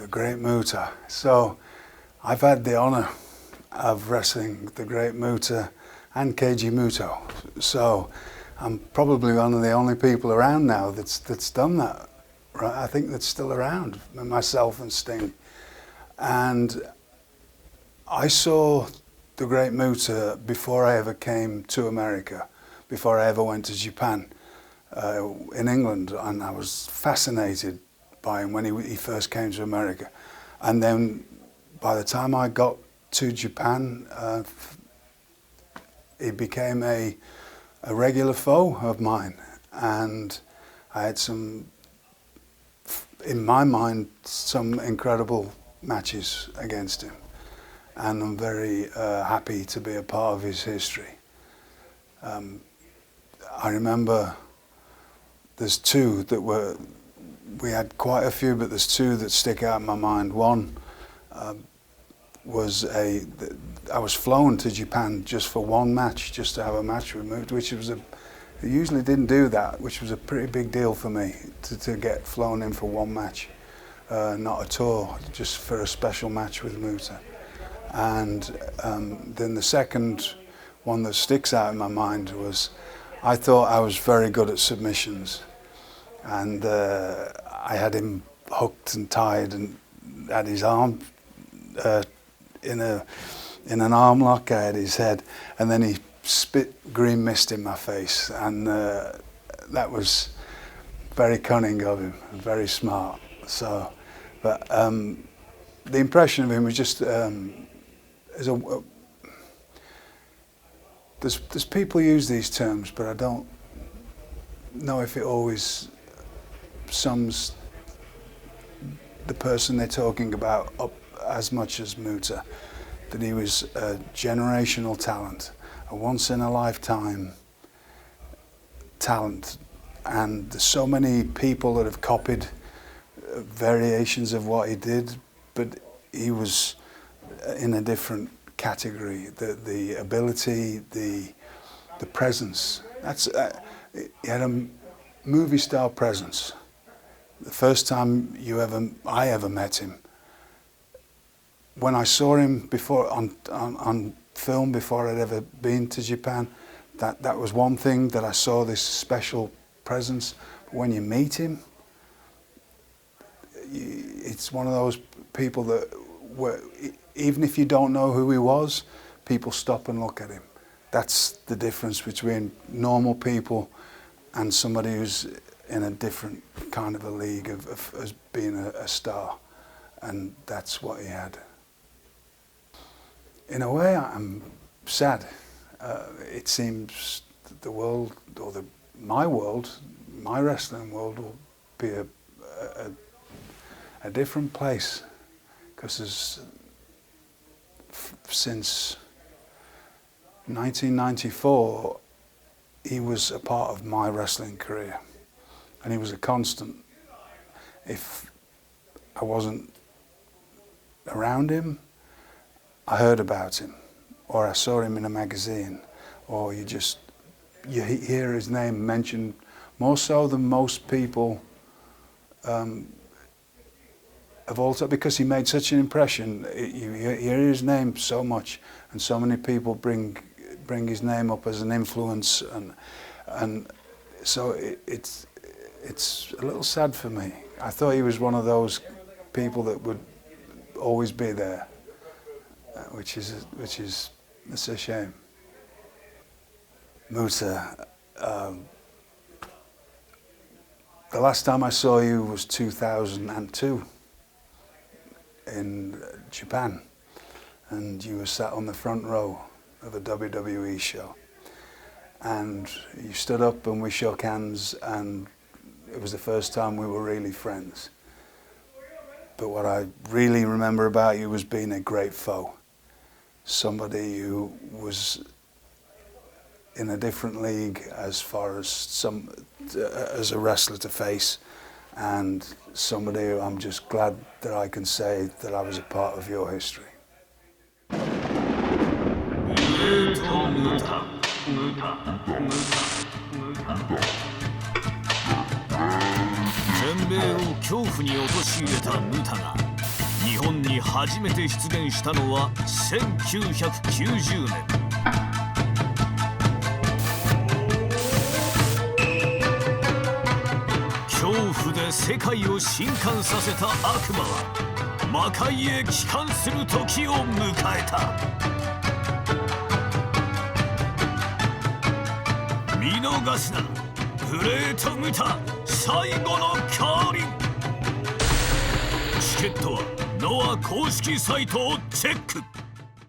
the great MUTA. So I've had the honor of wrestling the great MUTA and Keiji Muto. So I'm probably one of the only people around now that's done that. Right? I think that's still around, myself and Sting. And I saw the great MUTA before I ever came to America, before I ever went to Japan, in England, and I was fascinated by him when he first came to America. And then by the time I got to Japan, he became a regular foe of mine, and I had in my mind, some incredible matches against him, and I'm very happy to be a part of his history. I remember there's two that we had quite a few, but there's two that stick out in my mind. One was I was flown to Japan just for one match, just to have a match with MUTA, which was they usually didn't do that, which was a pretty big deal for me to get flown in for one match, not a tour, just for a special match with MUTA. And then the second one that sticks out in my mind was, I thought I was very good at submissions, and I had him hooked and tied and had his arm in an arm lock. I had his head, and then he spit green mist in my face, and that was very cunning of him, very smart. So, but the impression of him was just there's people use these terms, but I don't know if it always sums the person they're talking about up as much as MUTA. That he was a generational talent, a once-in-a-lifetime talent, and there's so many people that have copied variations of what he did, but he was in a different category. The ability, the presence. He had a movie-style presence. The first time I ever met him, when I saw him before on film, before I'd ever been to Japan, that was one thing, that I saw this special presence. But when you meet him, it's one of those people that even if you don't know who he was, people stop and look at him. That's the difference between normal people and somebody who's in a different kind of a league of as being a star, and that's what he had. In a way, I'm sad. It seems that the world, or my wrestling world, will be a different place, because since 1994, he was a part of my wrestling career, and he was a constant. If I wasn't around him, I heard about him, or I saw him in a magazine, or you hear his name mentioned more so than most people of all time, because he made such an impression. You hear his name so much, and so many people bring his name up as an influence, and so it's a little sad for me. I thought he was one of those people that would always be there, which is it's a shame. MUTA, the last time I saw you was 2002 in Japan, and you were sat on the front row of a WWE show, and you stood up and we shook hands, and it was the first time we were really friends. But what I really remember about you was being a great foe, somebody who was in a different league as far as as a wrestler to face, and somebody who I'm just glad that I can say that I was a part of your history. 全米を恐怖に陥れたムタが初めて出現したのは1990年。恐怖で世界を震撼させた悪魔は魔界へ帰還する時を迎えた。見逃すな、グレートムタ最後の降臨。チケットはノア公式サイトをチェック。